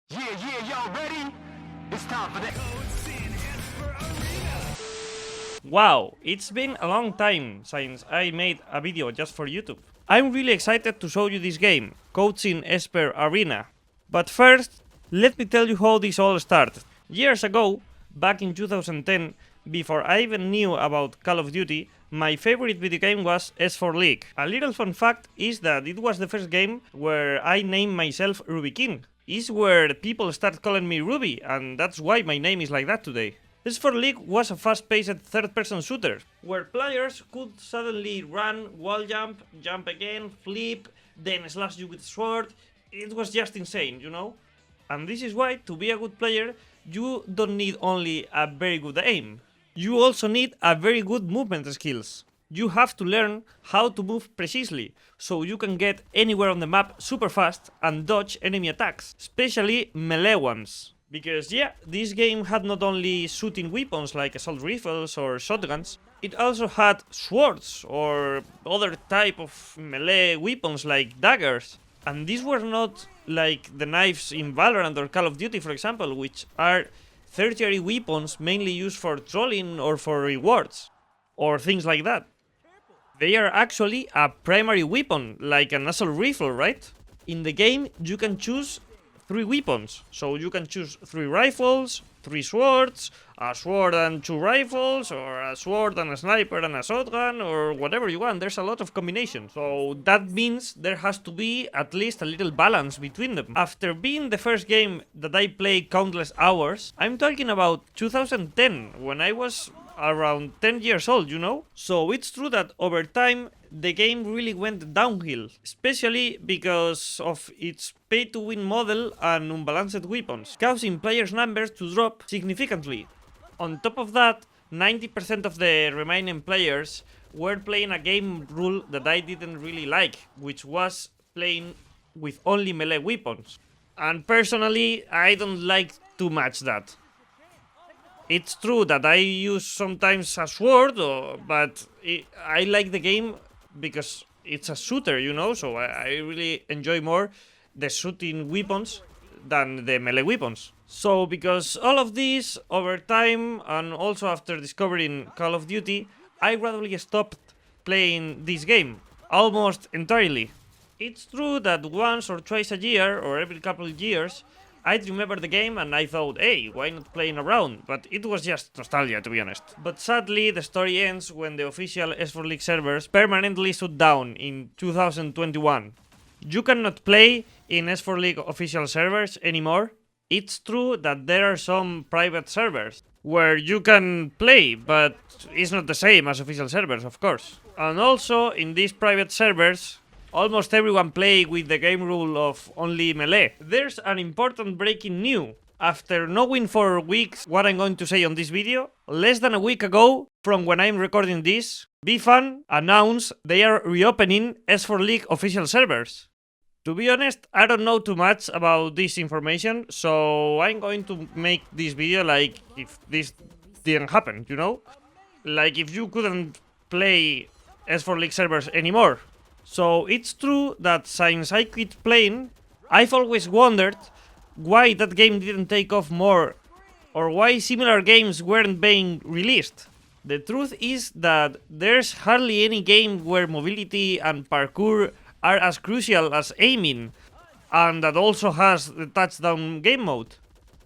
Y'all ready? It's time for that. ZIN Esper Arena. Wow, it's been a long time since I made a video just for YouTube. I'm really excited to show you this game, ZIN Esper Arena. But first, let me tell you how this all started. Years ago, back in 2010, before I even knew about Call of Duty, my favorite video game was S4 League. A little fun fact is that it was the first game where I named myself Ruby King. It's where people start calling me Ruby, and that's why my name is like that today. S4 League was a fast-paced third-person shooter, where players could suddenly run, wall jump, jump again, flip, then slash you with sword. It was just insane, you know? And this is why, to be a good player, you don't need only a very good aim. You also need a very good movement skills. You have to learn how to move precisely, so you can get anywhere on the map super fast and dodge enemy attacks, especially melee ones. Because yeah, this game had not only shooting weapons like assault rifles or shotguns, it also had swords or other type of melee weapons like daggers. And these were not like the knives in Valorant or Call of Duty, for example, which are tertiary weapons mainly used for trolling or for rewards, or things like that. They are actually a primary weapon, like an assault rifle, right? In the game, you can choose 3 weapons, so you can choose 3 rifles, 3 swords, a sword and 2 rifles, or a sword and a sniper and a shotgun, or whatever you want. There's a lot of combinations, so that means there has to be at least a little balance between them. After being the first game that I played countless hours, I'm talking about 2010, when I was around 10 years old, you know? So it's true that over time the game really went downhill, especially because of its pay-to-win model and unbalanced weapons, causing players' numbers to drop significantly. On top of that, 90% of the remaining players were playing a game rule that I didn't really like, which was playing with only melee weapons. And personally, I don't like too much that. It's true that I use sometimes a sword, but I like the game because it's a shooter, you know, so I really enjoy more the shooting weapons than the melee weapons. So because all of this, over time, and also after discovering Call of Duty, I gradually stopped playing this game, almost entirely. It's true that once or twice a year, or every couple of years, I'd remember the game and I thought, hey, why not playing around? But it was just nostalgia, to be honest. But sadly, the story ends when the official S4 League servers permanently shut down in 2021. You cannot play in S4 League official servers anymore. It's true that there are some private servers where you can play, but it's not the same as official servers, of course. And also, in these private servers, almost everyone play with the game rule of only melee. There's an important breaking news. After knowing for weeks what I'm going to say on this video, less than a week ago, from when I'm recording this, BFAN announced they are reopening S4 League official servers. To be honest, I don't know too much about this information, so I'm going to make this video like if this didn't happen, you know? Like if you couldn't play S4 League servers anymore. So it's true that since I quit playing, I've always wondered why that game didn't take off more, or why similar games weren't being released. The truth is that there's hardly any game where mobility and parkour are as crucial as aiming, and that also has the touchdown game mode,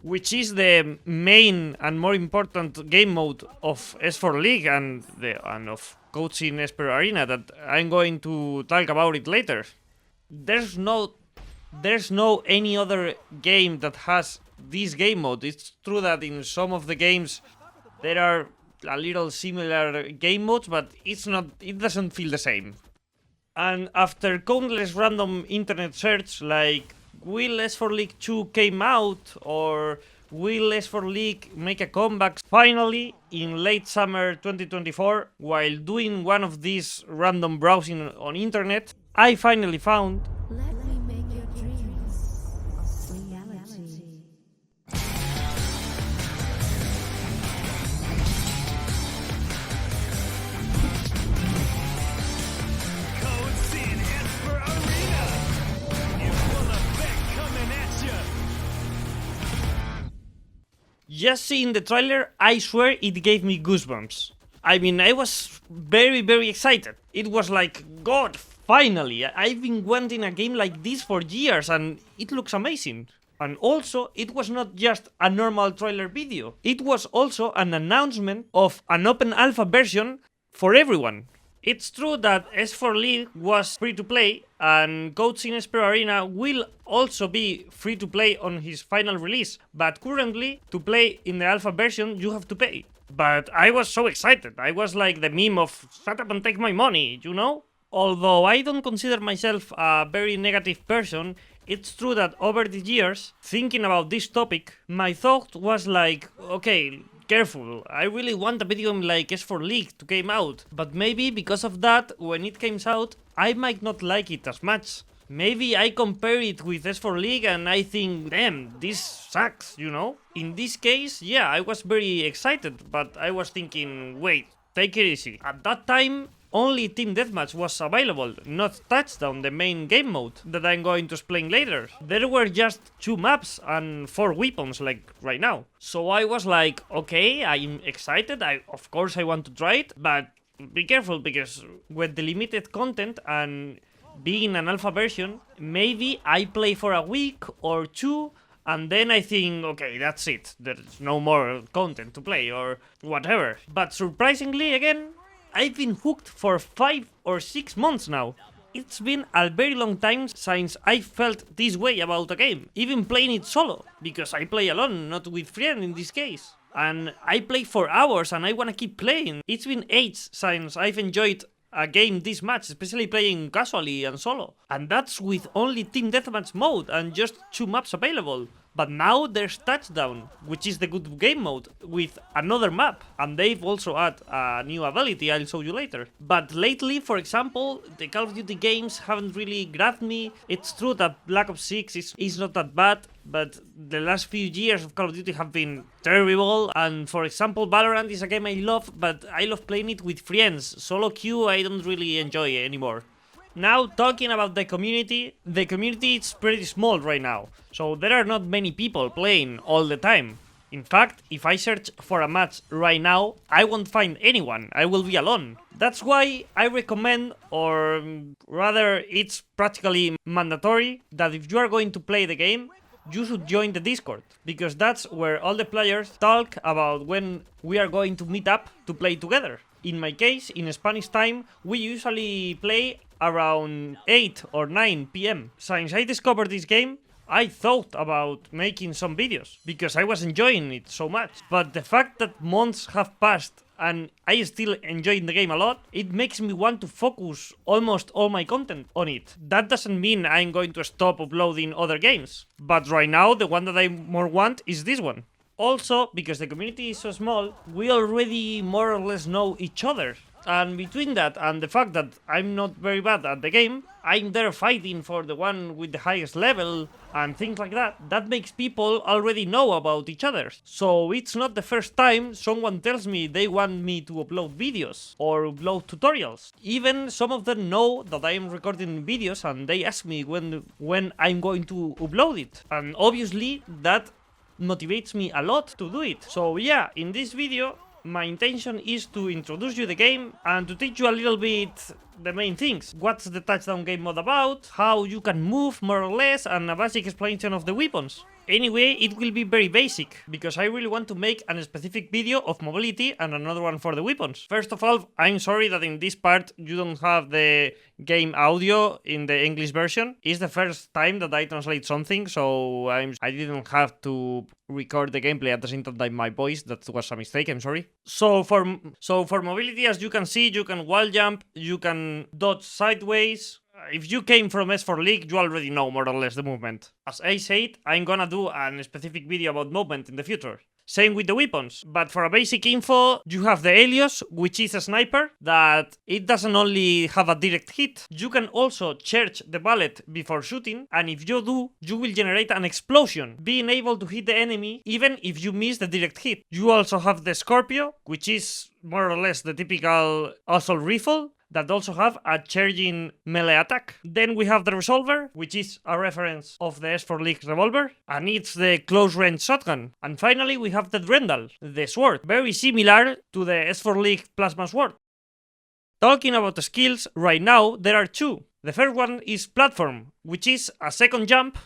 which is the main and more important game mode of S4 League and of ZIN Esper Arena that I'm going to talk about it later. There's no any other game that has this game mode. It's true that in some of the games there are a little similar game modes, but it doesn't feel the same. And after countless random internet search like will S4 League 2 came out, or will S4 League make a comeback? Finally, in late summer 2024, while doing one of these random browsing on internet, I finally found Let me make your dreams reality. ZIN Esper Arena. It's full effect coming at ya. Just seeing the trailer, I swear it gave me goosebumps. I mean, I was very excited. It was like, God, finally! I've been wanting a game like this for years and it looks amazing. And also, it was not just a normal trailer video. It was also an announcement of an open alpha version for everyone. It's true that S4 League was free to play, and Codes in Esper Arena will also be free to play on his final release, but currently, to play in the alpha version, you have to pay. But I was so excited. I was like the meme of shut up and take my money, you know? Although I don't consider myself a very negative person, it's true that over the years, thinking about this topic, my thought was like, okay, careful, I really want a video game like S4 League to come out, but maybe because of that, when it comes out, I might not like it as much. Maybe I compare it with S4 League and I think, damn, this sucks, you know? In this case, yeah, I was very excited, but I was thinking, wait, take it easy. At that time, only Team Deathmatch was available, not Touchdown, the main game mode that I'm going to explain later. There were just 2 maps and 4 weapons like right now. So I was like, okay, I'm excited, of course I want to try it, but be careful because with the limited content and being an alpha version, maybe I play for a week or 2 and then I think, okay, that's it, there's no more content to play or whatever. But surprisingly again, I've been hooked for 5 or 6 months now. It's been a very long time since I felt this way about a game, even playing it solo, because I play alone, not with friends in this case. And I play for hours and I wanna keep playing. It's been ages since I've enjoyed a game this much, especially playing casually and solo. And that's with only Team Deathmatch mode and just 2 maps available. But now there's Touchdown, which is the good game mode, with another map. And they've also added a new ability I'll show you later. But lately, for example, the Call of Duty games haven't really grabbed me. It's true that Black Ops 6 is not that bad, but the last few years of Call of Duty have been terrible. And for example, Valorant is a game I love, but I love playing it with friends. Solo queue I don't really enjoy anymore. Now, talking about the community is pretty small right now, so there are not many people playing all the time. In fact, if I search for a match right now, I won't find anyone, I will be alone. That's why I recommend, or rather it's practically mandatory, that if you are going to play the game, you should join the Discord, because that's where all the players talk about when we are going to meet up to play together. In my case, in Spanish time, we usually play around 8 or 9 PM. Since I discovered this game, I thought about making some videos, because I was enjoying it so much. But the fact that months have passed and I still enjoying the game a lot, it makes me want to focus almost all my content on it. That doesn't mean I'm going to stop uploading other games, but right now the one that I more want is this one. Also, because the community is so small, we already more or less know each other. And between that and the fact that I'm not very bad at the game, I'm there fighting for the one with the highest level and things like that, that makes people already know about each other. So it's not the first time someone tells me they want me to upload videos or upload tutorials. Even some of them know that I am recording videos and they ask me when I'm going to upload it. And obviously that motivates me a lot to do it. So yeah, in this video my intention is to introduce you the game and to teach you a little bit the main things. What's the Touchdown game mode about, how you can move more or less, and a basic explanation of the weapons. Anyway, it will be very basic, because I really want to make a specific video of mobility and another one for the weapons. First of all, I'm sorry that in this part you don't have the game audio in the English version. It's the first time that I translate something, so I didn't have to record the gameplay at the same time by my voice. That was a mistake, I'm sorry. So for mobility, as you can see, you can wall jump, you can dodge sideways. If you came from S4 League, you already know more or less the movement. As I said, I'm gonna do a specific video about movement in the future. Same with the weapons, but for a basic info, you have the Helios, which is a sniper, that it doesn't only have a direct hit, you can also charge the bullet before shooting, and if you do, you will generate an explosion, being able to hit the enemy even if you miss the direct hit. You also have the Scorpio, which is more or less the typical assault rifle, that also have a charging melee attack. Then we have the Resolver, which is a reference of the S4 League revolver, and it's the close range shotgun. And finally we have the Drendal, the sword, very similar to the S4 League plasma sword. Talking about the skills, right now there are two. The first one is platform, which is a second jump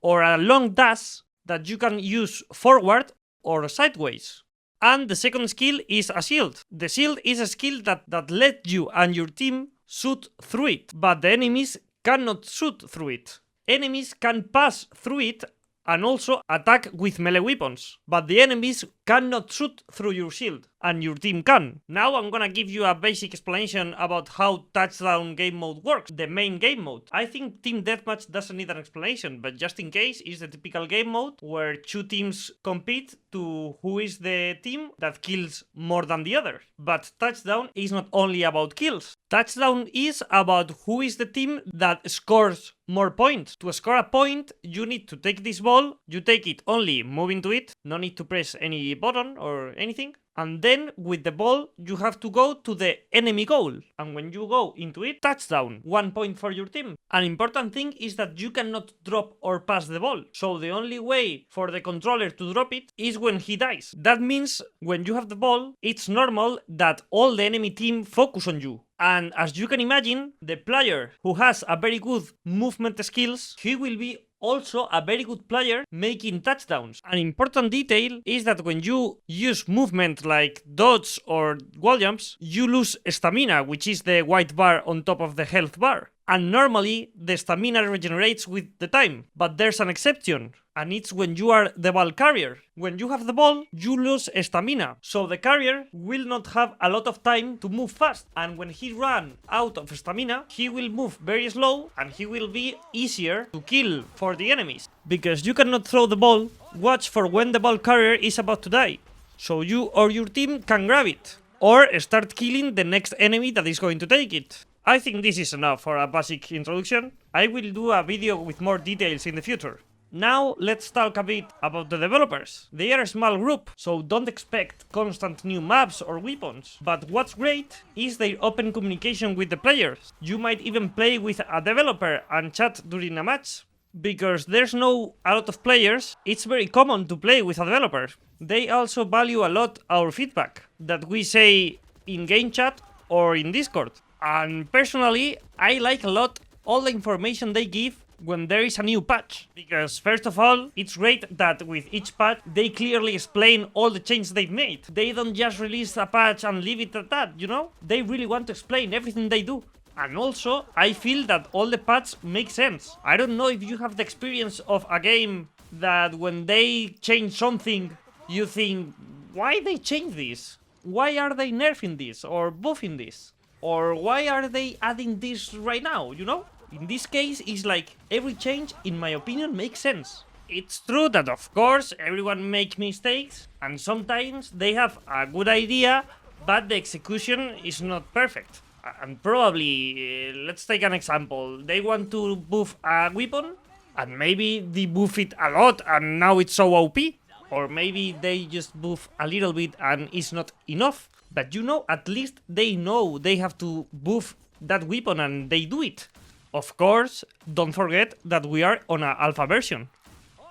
or a long dash that you can use forward or sideways. And the second skill is a shield. The shield is a skill that lets you and your team shoot through it, but the enemies cannot shoot through it. Enemies can pass through it and also attack with melee weapons, but the enemies cannot shoot through your shield, and your team can. Now I'm gonna give you a basic explanation about how touchdown game mode works, the main game mode. I think Team Deathmatch doesn't need an explanation, but just in case, it's the typical game mode where two teams compete to who is the team that kills more than the other. But touchdown is not only about kills. Touchdown is about who is the team that scores more points. To score a point, you need to take this ball, you take it only moving to it, no need to press any button or anything. And then with the ball, you have to go to the enemy goal. And when you go into it, touchdown, 1 point for your team. An important thing is that you cannot drop or pass the ball. So the only way for the controller to drop it is when he dies. That means when you have the ball, it's normal that all the enemy team focus on you. And as you can imagine, the player who has a very good movement skills, he will be also a very good player making touchdowns. An important detail is that when you use movement like dodge or wall jumps, you lose stamina, which is the white bar on top of the health bar. And normally the stamina regenerates with the time, but there's an exception, and it's when you are the ball carrier. When you have the ball, you lose stamina, so the carrier will not have a lot of time to move fast, and when he runs out of stamina, he will move very slow and he will be easier to kill for the enemies. Because you cannot throw the ball, watch for when the ball carrier is about to die, so you or your team can grab it, or start killing the next enemy that is going to take it. I think this is enough for a basic introduction. I will do a video with more details in the future. Now let's talk a bit about the developers. They are a small group, so don't expect constant new maps or weapons. But what's great is their open communication with the players. You might even play with a developer and chat during a match. Because there's no a lot of players, it's very common to play with a developer. They also value a lot our feedback that we say in game chat or in Discord. And personally, I like a lot all the information they give when there is a new patch. Because first of all, it's great that with each patch, they clearly explain all the changes they've made. They don't just release a patch and leave it at that, you know? They really want to explain everything they do. And also, I feel that all the patches make sense. I don't know if you have the experience of a game that when they change something, you think, why they change this? Why are they nerfing this or buffing this? Or why are they adding this right now, you know? In this case, it's like every change, in my opinion, makes sense. It's true that, of course, everyone makes mistakes, and sometimes they have a good idea, but the execution is not perfect. And probably, let's take an example. They want to buff a weapon, and maybe they buff it a lot, and now it's so OP. Or maybe they just buff a little bit, and it's not enough. But you know, at least they know they have to buff that weapon and they do it. Of course, don't forget that we are on an alpha version.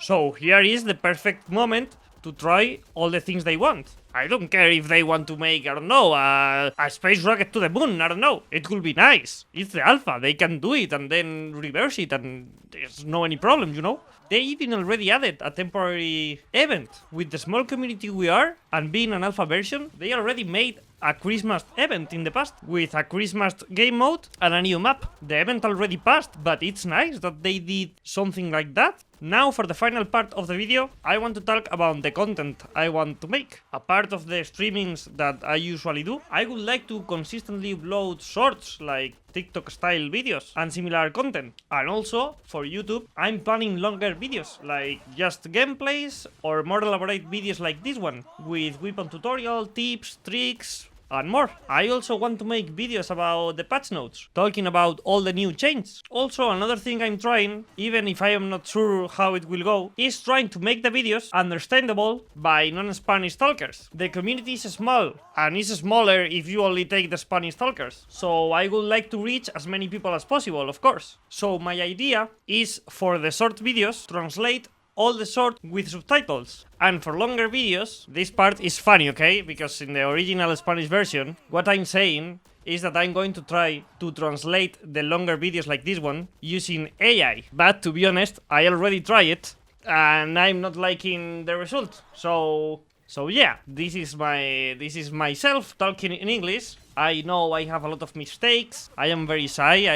So here is the perfect moment to try all the things they want. I don't care if they want to make, I don't know, a space rocket to the moon, I don't know. It will be nice. It's the alpha, they can do it and then reverse it and there's no any problem, you know? They even already added a temporary event. With the small community we are, and being an alpha version, they already made a Christmas event in the past, with a Christmas game mode and a new map. The event already passed, but it's nice that they did something like that. Now for the final part of the video, I want to talk about the content I want to make. A part of the streamings that I usually do, I would like to consistently upload shorts like TikTok style videos and similar content. And also, for YouTube, I'm planning longer videos, like just gameplays or more elaborate videos like this one, with weapon tutorial, tips, tricks, and more. I also want to make videos about the patch notes, talking about all the new changes. Also, another thing I'm trying, even if I am not sure how it will go, is trying to make the videos understandable by non-Spanish talkers. The community is small, and is smaller if you only take the Spanish talkers. So I would like to reach as many people as possible, of course. So my idea is for the short videos, translate all the short with subtitles. And for longer videos, this part is funny, okay? Because in the original Spanish version, what I'm saying is that I'm going to try to translate the longer videos like this one using AI. But to be honest, I already tried it and I'm not liking the result. So yeah, this is myself talking in English. I know I have a lot of mistakes. I am very shy.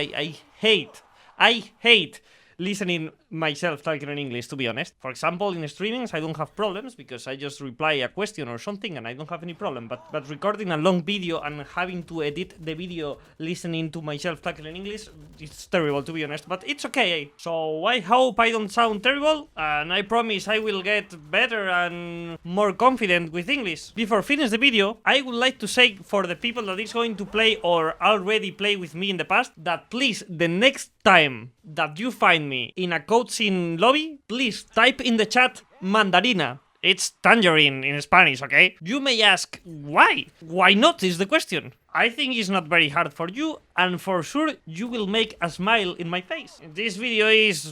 I hate listening myself talking in English, to be honest. For example, in streamings, I don't have problems because I just reply a question or something and I don't have any problem. But recording a long video and having to edit the video listening to myself talking in English, it's terrible, to be honest. But it's okay. So I hope I don't sound terrible, and I promise I will get better and more confident with English. Before finish the video, I would like to say for the people that is going to play or already play with me in the past, that please, the next time that you find me in a coaching lobby, please type in the chat mandarina. It's tangerine in Spanish, okay? You may ask, why? Why not is the question. I think it's not very hard for you, and for sure you will make a smile in my face. This video is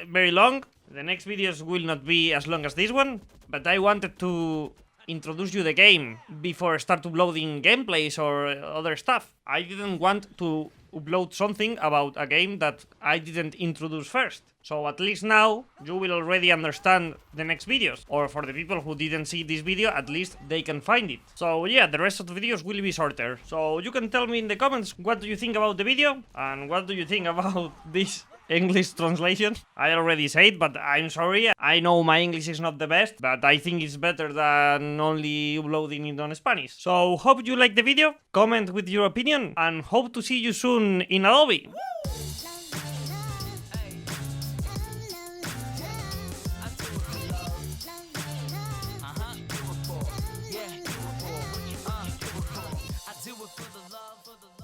very long. The next videos will not be as long as this one, but I wanted to introduce you the game before start uploading gameplays or other stuff. I didn't want to upload something about a game that I didn't introduce first. So at least now you will already understand the next videos. Or for the people who didn't see this video, at least they can find it. So yeah, the rest of the videos will be shorter. So you can tell me in the comments what do you think about the video and what do you think about this English translation. I already said, but I'm sorry. I know my English is not the best, but I think it's better than only uploading it on Spanish. So hope you like the video, comment with your opinion, and hope to see you soon in a lobby. I do it for the love of the